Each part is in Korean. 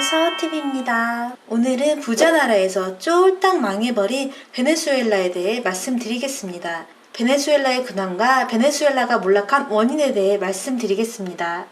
서TV입니다. 오늘은 부자 나라에서 쫄딱 망해버린 베네수엘라에 대해 말씀드리겠습니다. 베네수엘라의 근황과 베네수엘라가 몰락한 원인에 대해 말씀드리겠습니다.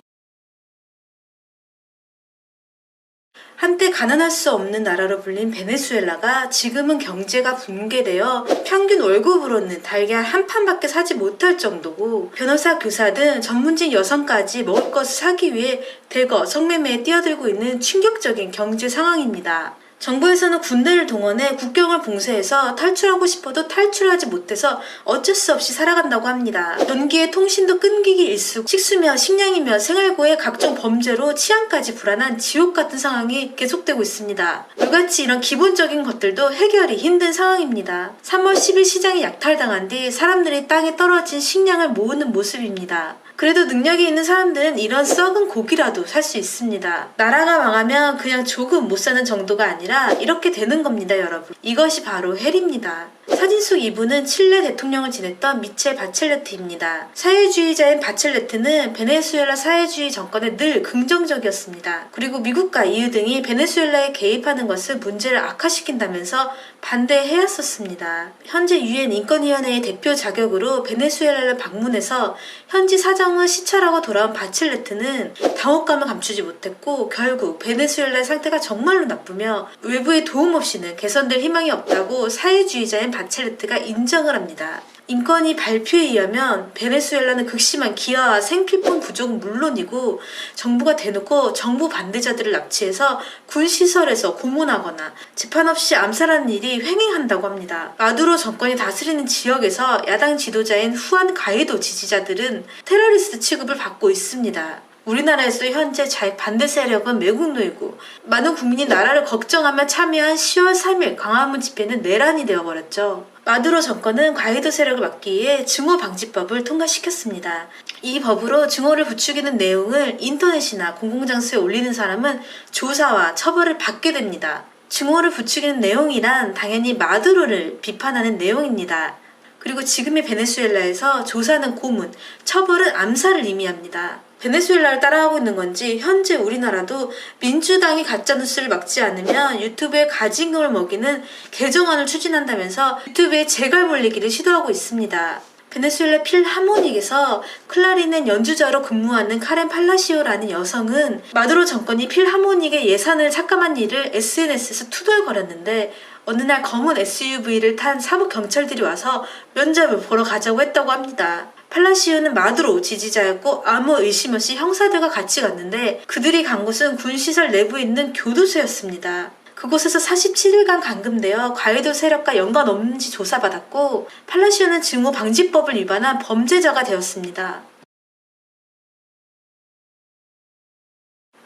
한때 가난할 수 없는 나라로 불린 베네수엘라가 지금은 경제가 붕괴되어 평균 월급으로는 달걀 한 판밖에 사지 못할 정도고, 변호사, 교사 등 전문직 여성까지 먹을 것을 사기 위해 대거 성매매에 뛰어들고 있는 충격적인 경제 상황입니다. 정부에서는 군대를 동원해 국경을 봉쇄해서 탈출하고 싶어도 탈출하지 못해서 어쩔 수 없이 살아간다고 합니다. 전기에 통신도 끊기기 일쑤, 식수며 식량이며 생활고의 각종 범죄로 치안까지 불안한 지옥 같은 상황이 계속되고 있습니다. 물같이 이런 기본적인 것들도 해결이 힘든 상황입니다. 3월 10일 시장이 약탈당한 뒤 사람들이 땅에 떨어진 식량을 모으는 모습입니다. 그래도 능력이 있는 사람들은 이런 썩은 고기라도 살 수 있습니다. 나라가 망하면 그냥 조금 못 사는 정도가 아니라 이렇게 되는 겁니다, 여러분. 이것이 바로 헬입니다. 사진 속 이분은 칠레 대통령을 지냈던 미첼 바첼레트입니다. 사회주의자인 바첼레트는 베네수엘라 사회주의 정권에 늘 긍정적이었습니다. 그리고 미국과 EU 등이 베네수엘라에 개입하는 것은 문제를 악화시킨다면서 반대해왔었습니다. 현재 UN 인권위원회의 대표 자격으로 베네수엘라를 방문해서 현지 사정을 시찰하고 돌아온 바첼레트는 당혹감을 감추지 못했고, 결국 베네수엘라의 상태가 정말로 나쁘며 외부의 도움 없이는 개선될 희망이 없다고 사회주의자인 바첼레트가 인정을 합니다. 인권위 발표에 의하면 베네수엘라는 극심한 기아와 생필품 부족은 물론이고, 정부가 대놓고 정부 반대자들을 납치해서 군시설에서 고문하거나 재판 없이 암살하는 일이 횡행한다고 합니다. 마두로 정권이 다스리는 지역에서 야당 지도자인 후안 가이도 지지자들은 테러리스트 취급을 받고 있습니다. 우리나라에서 현재 좌익 반대 세력은 매국노이고, 많은 국민이 나라를 걱정하며 참여한 10월 3일 광화문 집회는 내란이 되어버렸죠. 마두로 정권은 과이도 세력을 막기 위해 증오방지법을 통과시켰습니다. 이 법으로 증오를 부추기는 내용을 인터넷이나 공공장소에 올리는 사람은 조사와 처벌을 받게 됩니다. 증오를 부추기는 내용이란 당연히 마두로를 비판하는 내용입니다. 그리고 지금의 베네수엘라에서 조사는 고문, 처벌은 암살을 의미합니다. 베네수엘라를 따라가고 있는 건지 현재 우리나라도 민주당이 가짜뉴스를 막지 않으면 유튜브에 가진금을 먹이는 개정안을 추진한다면서 유튜브에 재갈 몰리기를 시도하고 있습니다. 베네수엘라 필하모닉에서 클라리넷 연주자로 근무하는 카렌 팔라시오라는 여성은 마두로 정권이 필하모닉의 예산을 삭감한 일을 SNS에서 투덜거렸는데, 어느 날 검은 SUV를 탄 사복 경찰들이 와서 면접을 보러 가자고 했다고 합니다. 팔라시오는 마두로 지지자였고 아무 의심 없이 형사들과 같이 갔는데, 그들이 간 곳은 군시설 내부에 있는 교도소였습니다. 그곳에서 47일간 감금되어 과이도 세력과 연관 없는지 조사받았고, 팔라시오는 증오방지법을 위반한 범죄자가 되었습니다.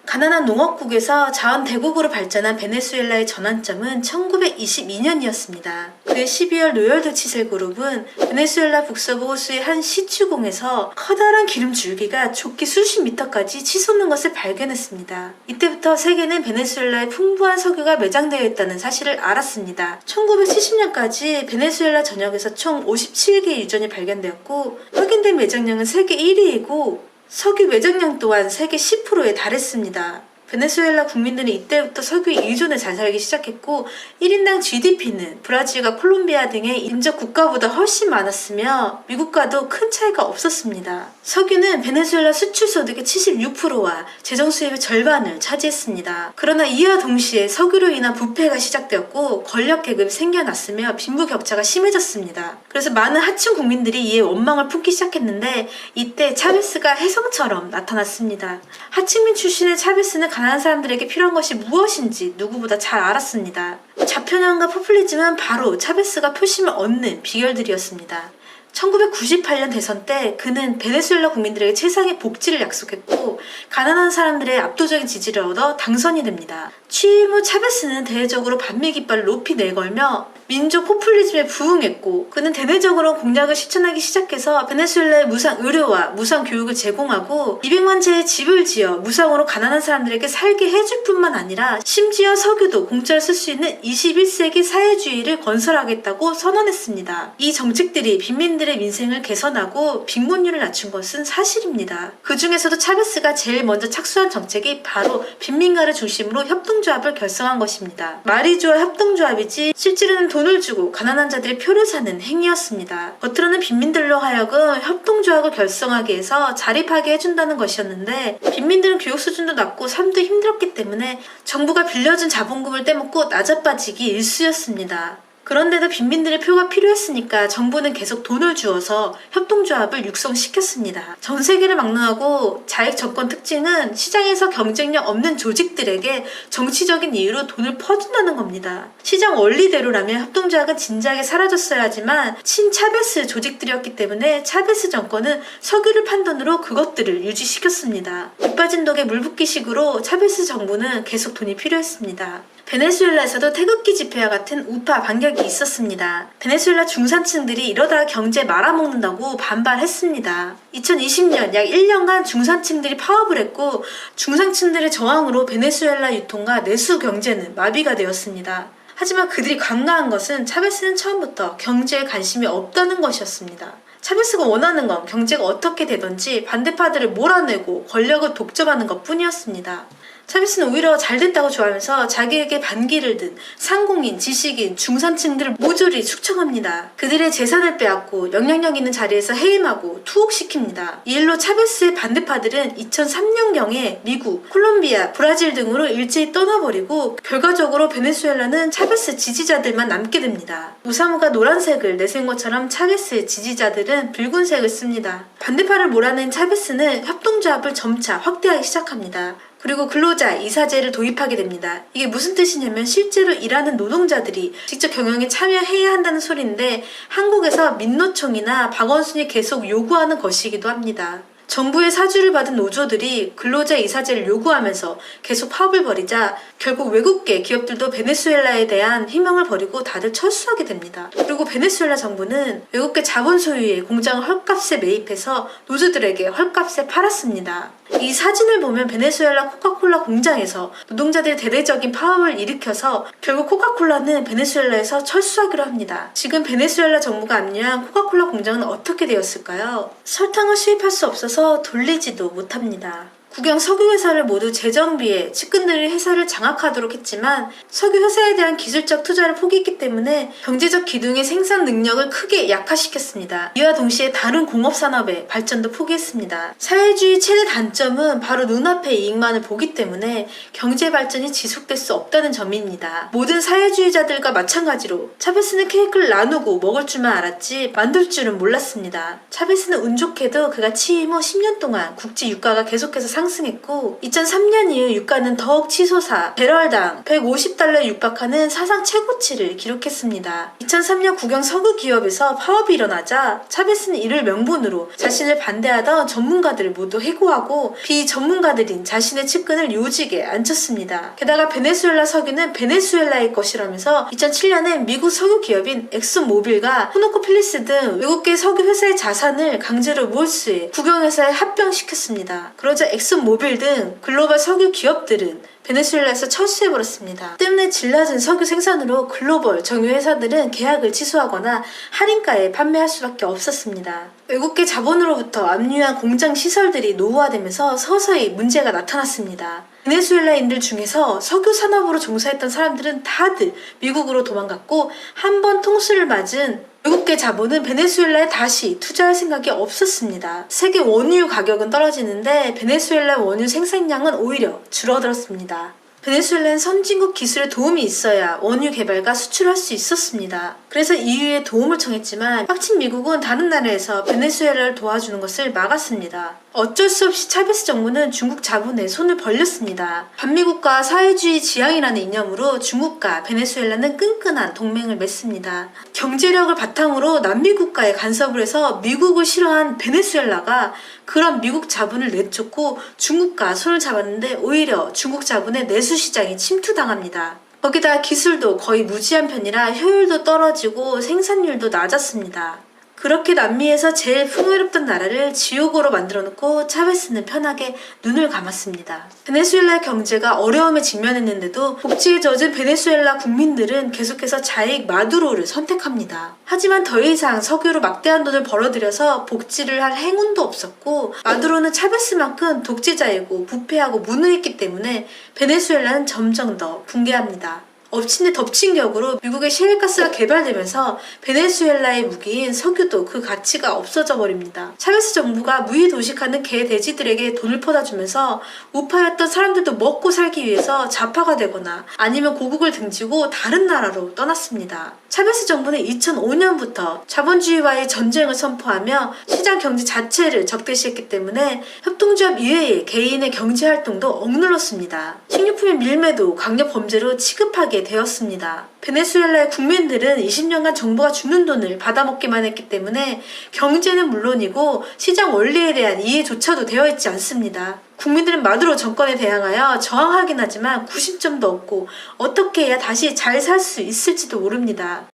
가난한 농업국에서 자원대국으로 발전한 베네수엘라의 전환점은 1922년이었습니다. 그해 12월 노열드 치셀 그룹은 베네수엘라 북서부 호수의 한 시추공에서 커다란 기름 줄기가 좁기 수십 미터까지 치솟는 것을 발견했습니다. 이때부터 세계는 베네수엘라에 풍부한 석유가 매장되어 있다는 사실을 알았습니다. 1970년까지 베네수엘라 전역에서 총 57개의 유전이 발견되었고, 확인된 매장량은 세계 1위이고 석유 매장량 또한 세계 10%에 달했습니다. 베네수엘라 국민들은 이때부터 석유에 의존해 잘 살기 시작했고, 1인당 GDP는 브라질과 콜롬비아 등의 인접 국가보다 훨씬 많았으며 미국과도 큰 차이가 없었습니다. 석유는 베네수엘라 수출 소득의 76%와 재정 수입의 절반을 차지했습니다. 그러나 이와 동시에 석유로 인한 부패가 시작되었고 권력 계급이 생겨났으며 빈부격차가 심해졌습니다. 그래서 많은 하층 국민들이 이에 원망을 품기 시작했는데, 이때 차베스가 혜성처럼 나타났습니다. 하층민 출신의 차베스는 가난한 사람들에게 필요한 것이 무엇인지 누구보다 잘 알았습니다. 좌편향과 포퓰리즘은 바로 차베스가 표심을 얻는 비결들이었습니다. 1998년 대선 때 그는 베네수엘라 국민들에게 최상의 복지를 약속했고, 가난한 사람들의 압도적인 지지를 얻어 당선이 됩니다. 취임 후 차베스는 대외적으로 반미 깃발을 높이 내걸며 민족 포퓰리즘에 부응했고 그는 대내적으로 공약을 실천하기 시작해서 베네수엘라에 무상 의료와 무상 교육을 제공하고 200만 채의 집을 지어 무상으로 가난한 사람들에게 살게 해줄 뿐만 아니라 심지어 석유도 공짜로 쓸 수 있는 21세기 사회주의를 건설하겠다고 선언했습니다. 이 정책들이 빈민들의 민생을 개선하고 빈곤율을 낮춘 것은 사실입니다. 그 중에서도 차베스가 제일 먼저 착수한 정책이 바로 빈민가를 중심으로 협동조합을 결성한 것입니다. 말이 좋아 협동조합이지 실제로는 돈을 주고 가난한 자들의 표를 사는 행위였습니다. 겉으로는 빈민들로 하여금 협동조합을 결성하게 해서 자립하게 해준다는 것이었는데 빈민들은 교육 수준도 낮고 삶도 힘들었기 때문에 정부가 빌려준 자본금을 떼먹고 낮아빠지기 일쑤였습니다. 그런데도 빈민들의 표가 필요했으니까 정부는 계속 돈을 주어서 협동조합을 육성시켰습니다. 전 세계를 막론하고 자익 정권 특징은 시장에서 경쟁력 없는 조직들에게 정치적인 이유로 돈을 퍼준다는 겁니다. 시장 원리대로라면 협동조합은 진작에 사라졌어야 하지만 친차베스 조직들이었기 때문에 차베스 정권은 석유를 판 돈으로 그것들을 유지시켰습니다. 물 빠진 독에 물 붓기식으로 차베스 정부는 계속 돈이 필요했습니다. 베네수엘라에서도 태극기 집회와 같은 우파 반격이 있었습니다. 베네수엘라 중산층들이 이러다가 경제 말아먹는다고 반발했습니다. 2020년 약 1년간 중산층들이 파업을 했고 중산층들의 저항으로 베네수엘라 유통과 내수 경제는 마비가 되었습니다. 하지만 그들이 간과한 것은 차베스는 처음부터 경제에 관심이 없다는 것이었습니다. 차베스가 원하는 건 경제가 어떻게 되든지 반대파들을 몰아내고 권력을 독점하는 것 뿐이었습니다. 차베스는 오히려 잘됐다고 좋아하면서 자기에게 반기를 든 상공인, 지식인, 중산층들을 모조리 숙청합니다. 그들의 재산을 빼앗고 영향력 있는 자리에서 해임하고 투옥시킵니다. 이 일로 차베스의 반대파들은 2003년경에 미국, 콜롬비아, 브라질 등으로 일제히 떠나버리고 결과적으로 베네수엘라는 차베스 지지자들만 남게 됩니다. 우사무가 노란색을 내세운 것처럼 차베스의 지지자들은 붉은색을 씁니다. 반대파를 몰아낸 차베스는 협동조합을 점차 확대하기 시작합니다. 그리고 근로자 이사제를 도입하게 됩니다. 이게 무슨 뜻이냐면 실제로 일하는 노동자들이 직접 경영에 참여해야 한다는 소리인데 한국에서 민노총이나 박원순이 계속 요구하는 것이기도 합니다. 정부의 사주를 받은 노조들이 근로자 이사제를 요구하면서 계속 파업을 벌이자 결국 외국계 기업들도 베네수엘라에 대한 희망을 버리고 다들 철수하게 됩니다. 그리고 베네수엘라 정부는 외국계 자본 소유의 공장을 헐값에 매입해서 노조들에게 헐값에 팔았습니다. 이 사진을 보면 베네수엘라 코카콜라 공장에서 노동자들의 대대적인 파업을 일으켜서 결국 코카콜라는 베네수엘라에서 철수하기로 합니다. 지금 베네수엘라 정부가 압류한 코카콜라 공장은 어떻게 되었을까요? 설탕을 수입할 수 없어서 돌리지도 못합니다. 국영 석유회사를 모두 재정비해 측근들이 회사를 장악하도록 했지만 석유회사에 대한 기술적 투자를 포기했기 때문에 경제적 기둥의 생산 능력을 크게 약화시켰습니다. 이와 동시에 다른 공업산업의 발전도 포기했습니다. 사회주의 최대 단점은 바로 눈앞의 이익만을 보기 때문에 경제 발전이 지속될 수 없다는 점입니다. 모든 사회주의자들과 마찬가지로 차베스는 케이크를 나누고 먹을 줄만 알았지 만들 줄은 몰랐습니다. 차베스는 운 좋게도 그가 취임 후 10년 동안 국제 유가가 계속해서 상승했고 2003년 이후 유가는 더욱 치솟아 배럴당 150달러에 육박하는 사상 최고치를 기록했습니다. 2003년 국영 석유 기업에서 파업이 일어나자 차베스는 이를 명분으로 자신을 반대하던 전문가들을 모두 해고하고 비전문가들인 자신의 측근을 요직에 앉혔습니다. 게다가 베네수엘라 석유는 베네수엘라의 것이라면서 2007년에 미국 석유 기업인 엑슨모빌과 코노코필리스 등 외국계 석유 회사의 자산을 강제로 몰수해 국영회사에 합병시켰습니다. 그러자 엑슨모빌 등 글로벌 석유 기업들은 베네수엘라에서 철수해버렸습니다. 때문에 질 낮은 석유 생산으로 글로벌 정유 회사들은 계약을 취소하거나 할인가에 판매할 수밖에 없었습니다. 외국계 자본으로부터 압류한 공장 시설들이 노후화되면서 서서히 문제가 나타났습니다. 베네수엘라인들 중에서 석유 산업으로 종사했던 사람들은 다들 미국으로 도망갔고 한 번 통수를 맞은 외국계 자본은 베네수엘라에 다시 투자할 생각이 없었습니다. 세계 원유 가격은 떨어지는데 베네수엘라 원유 생산량은 오히려 줄어들었습니다. 베네수엘라는 선진국 기술의 도움이 있어야 원유 개발과 수출할 수 있었습니다. 그래서 EU에 도움을 청했지만 빡친 미국은 다른 나라에서 베네수엘라를 도와주는 것을 막았습니다. 어쩔 수 없이 차베스 정부는 중국 자본에 손을 벌렸습니다. 반미국가 사회주의 지향이라는 이념으로 중국과 베네수엘라는 끈끈한 동맹을 맺습니다. 경제력을 바탕으로 남미 국가에 간섭을 해서 미국을 싫어한 베네수엘라가 그런 미국 자본을 내쫓고 중국과 손을 잡았는데 오히려 중국 자본의 내수 시장이 침투당합니다. 거기다 기술도 거의 무지한 편이라 효율도 떨어지고 생산율도 낮았습니다. 그렇게 남미에서 제일 풍요롭던 나라를 지옥으로 만들어 놓고 차베스는 편하게 눈을 감았습니다. 베네수엘라의 경제가 어려움에 직면했는데도 복지에 젖은 베네수엘라 국민들은 계속해서 자익 마두로를 선택합니다. 하지만 더 이상 석유로 막대한 돈을 벌어들여서 복지를 할 행운도 없었고, 마두로는 차베스만큼 독재자이고 부패하고 무능했기 때문에 베네수엘라는 점점 더 붕괴합니다. 엎친 데 덮친 격으로 미국의 셰일가스가 개발되면서 베네수엘라의 무기인 석유도 그 가치가 없어져 버립니다. 차베스 정부가 무의도식하는 개돼지들에게 돈을 퍼다주면서 우파였던 사람들도 먹고 살기 위해서 좌파가 되거나 아니면 고국을 등지고 다른 나라로 떠났습니다. 차베스 정부는 2005년부터 자본주의와의 전쟁을 선포하며 시장 경제 자체를 적대시했기 때문에 협동조합 이외에 개인의 경제 활동도 억눌렀습니다. 식료품의 밀매도 강력 범죄로 취급하게 되었습니다. 베네수엘라의 국민들은 20년간 정부가 주는 돈을 받아먹기만 했기 때문에 경제는 물론이고 시장 원리에 대한 이해조차도 되어 있지 않습니다. 국민들은 마두로 정권에 대항하여 저항하긴 하지만 구심점도 없고 어떻게 해야 다시 잘 살 수 있을지도 모릅니다.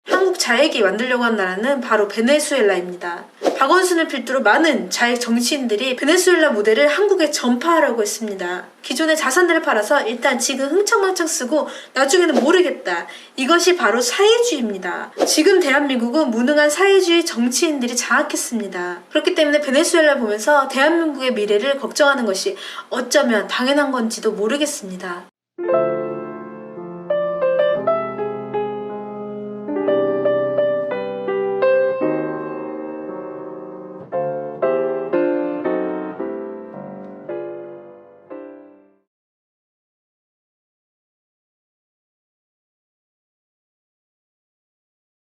한국 자익이 만들려고 한 나라는 바로 베네수엘라입니다. 박원순을 필두로 많은 자익 정치인들이 베네수엘라 모델을 한국에 전파하려고 했습니다. 기존의 자산들을 팔아서 일단 지금 흥청망청 쓰고 나중에는 모르겠다. 이것이 바로 사회주의입니다. 지금 대한민국은 무능한 사회주의 정치인들이 장악했습니다. 그렇기 때문에 베네수엘라를 보면서 대한민국의 미래를 걱정하는 것이 어쩌면 당연한 건지도 모르겠습니다.